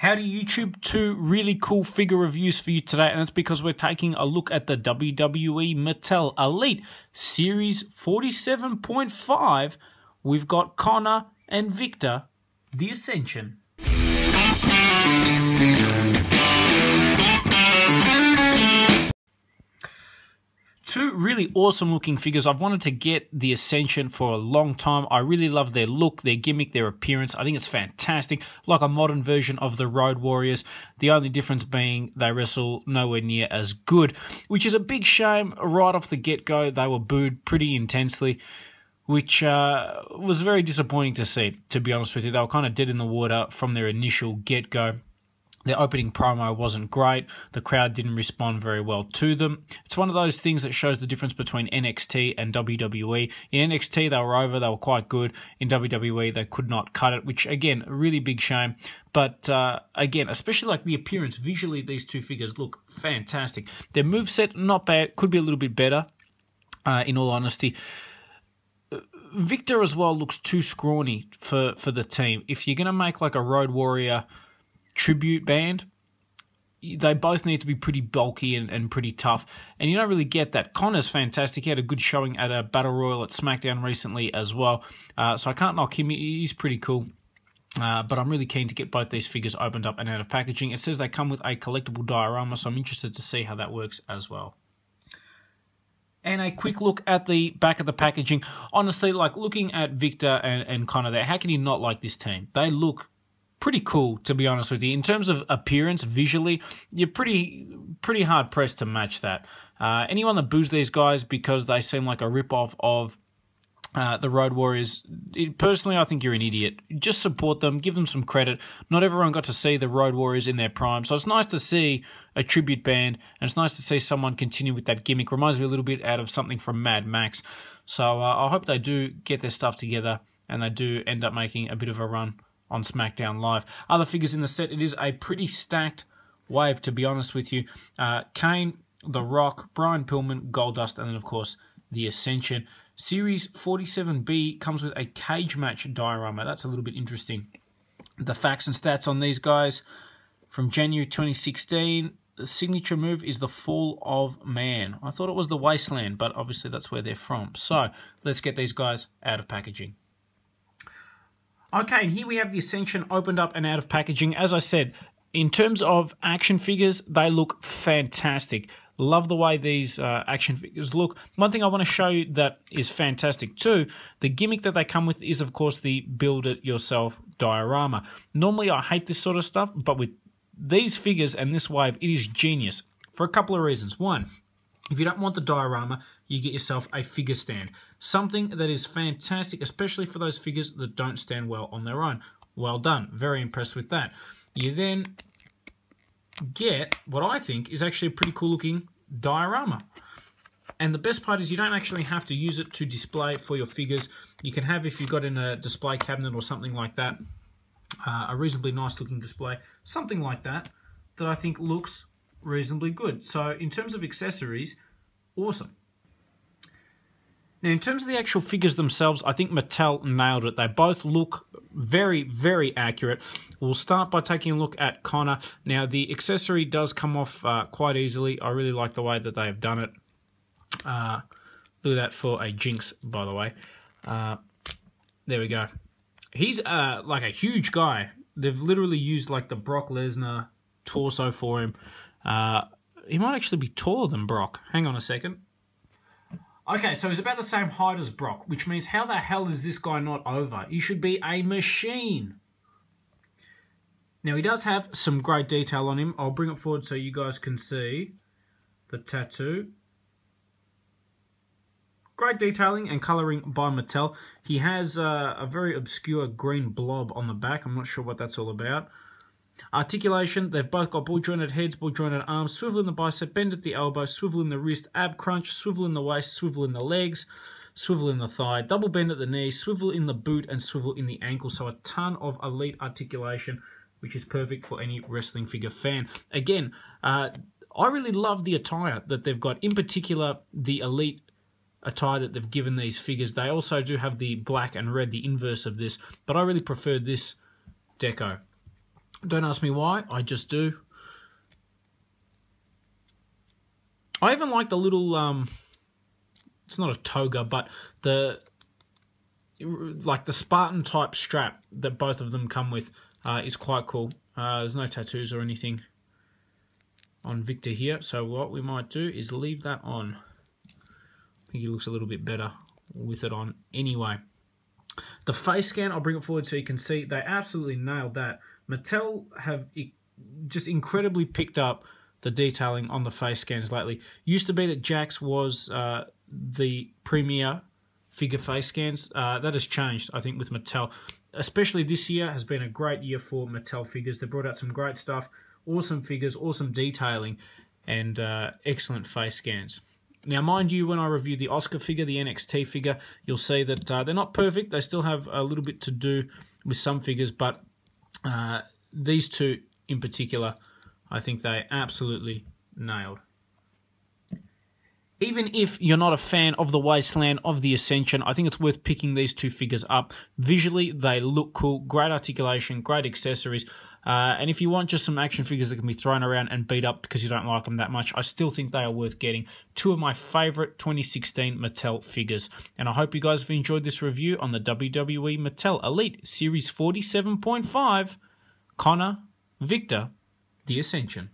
Howdy YouTube, two really cool figure reviews for you today, and that's because we're taking a look at the WWE Mattel Elite Series 47.5. We've got Konnor and Viktor, the Ascension. Two really awesome looking figures. I've wanted to get the Ascension for a long time. I really love their look, their gimmick, their appearance. I think it's fantastic. Like a modern version of the Road Warriors. The only difference being they wrestle nowhere near as good, which is a big shame. Right off the get-go, they were booed pretty intensely, which was very disappointing to see, to be honest with you. They were kind of dead in the water from their initial get-go. Their opening promo wasn't great. The crowd didn't respond very well to them. It's one of those things that shows the difference between NXT and WWE. In NXT, they were over. They were quite good. In WWE, they could not cut it, which, again, a really big shame. But, again, especially like the appearance, visually, these two figures look fantastic. Their moveset, not bad. Could be a little bit better, in all honesty. Viktor as well looks too scrawny for the team. If you're going to make like a Road Warrior tribute band, they both need to be pretty bulky and pretty tough, and you don't really get that. Konnor's fantastic. He had a good showing at a Battle Royal at SmackDown recently as well, so I can't knock him. He's pretty cool, but I'm really keen to get both these figures opened up and out of packaging. It says they come with a collectible diorama, so I'm interested to see how that works as well. And a quick look at the back of the packaging. Honestly, like looking at Viktor and Konnor there, how can you not like this team? They look pretty cool, to be honest with you. In terms of appearance, visually, you're pretty hard pressed to match that. Anyone that boos these guys because they seem like a rip-off of the Road Warriors, personally, I think you're an idiot. Just support them, give them some credit. Not everyone got to see the Road Warriors in their prime, so it's nice to see a tribute band, and it's nice to see someone continue with that gimmick. Reminds me a little bit out of something from Mad Max. So I hope they do get their stuff together, and they do end up making a bit of a run on SmackDown Live. Other figures in the set, it is a pretty stacked wave, to be honest with you. Kane, The Rock, Brian Pillman, Goldust, and then, of course, the Ascension. Series 47B comes with a cage match diorama. That's a little bit interesting. The facts and stats on these guys from January 2016. The signature move is the Fall of Man. I thought it was the Wasteland, but obviously that's where they're from. So let's get these guys out of packaging. Okay, and here we have the Ascension opened up and out of packaging. As I said, in terms of action figures, they look fantastic. Love the way these action figures look. One thing I want to show you that is fantastic too, the gimmick that they come with is, of course, the build-it-yourself diorama. Normally, I hate this sort of stuff, but with these figures and this wave, it is genius for a couple of reasons. One, if you don't want the diorama, you get yourself a figure stand. Something that is fantastic, especially for those figures that don't stand well on their own. Well done. Very impressed with that. You then get what I think is actually a pretty cool looking diorama. And the best part is you don't actually have to use it to display for your figures. You can have, if you've got in a display cabinet or something like that, a reasonably nice looking display, something like that, that I think looks reasonably good. So in terms of accessories, awesome. Now, in terms of the actual figures themselves, I think Mattel nailed it. They both look very, very accurate. We'll start by taking a look at Konnor. Now, the accessory does come off quite easily. I really like the way that they have done it. Look at that for a Jinx, by the way. There we go. He's like a huge guy. They've literally used like the Brock Lesnar torso for him. He might actually be taller than Brock. Hang on a second. Okay, so he's about the same height as Brock, which means how the hell is this guy not over? He should be a machine. Now, he does have some great detail on him. I'll bring it forward so you guys can see the tattoo. Great detailing and colouring by Mattel. He has a very obscure green blob on the back. I'm not sure what that's all about. Articulation, they've both got ball jointed heads, ball jointed arms, swivel in the bicep, bend at the elbow, swivel in the wrist, ab crunch, swivel in the waist, swivel in the legs, swivel in the thigh, double bend at the knee, swivel in the boot, and swivel in the ankle. So a ton of elite articulation, which is perfect for any wrestling figure fan. Again, I really love the attire that they've got, in particular the elite attire that they've given these figures. They also do have the black and red, the inverse of this, but I really prefer this deco. Don't ask me why, I just do. I even like the little, it's not a toga, but the Spartan type strap that both of them come with is quite cool. There's no tattoos or anything on Viktor here, so what we might do is leave that on. I think he looks a little bit better with it on anyway. The face scan, I'll bring it forward so you can see, they absolutely nailed that. Mattel have just incredibly picked up the detailing on the face scans lately. Used to be that Jakks was the premier figure face scans. That has changed, I think, with Mattel. Especially this year has been a great year for Mattel figures. They brought out some great stuff, awesome figures, awesome detailing, and excellent face scans. Now, mind you, when I review the Oscar figure, the NXT figure, you'll see that they're not perfect. They still have a little bit to do with some figures, but these two in particular, I think they absolutely nailed. Even if you're not a fan of the Wasteland, of the Ascension, I think it's worth picking these two figures up. Visually, they look cool, great articulation, great accessories. And if you want just some action figures that can be thrown around and beat up because you don't like them that much, I still think they are worth getting. Two of my favourite 2016 Mattel figures. And I hope you guys have enjoyed this review on the WWE Mattel Elite Series 47.5, Konnor, Viktor, the Ascension.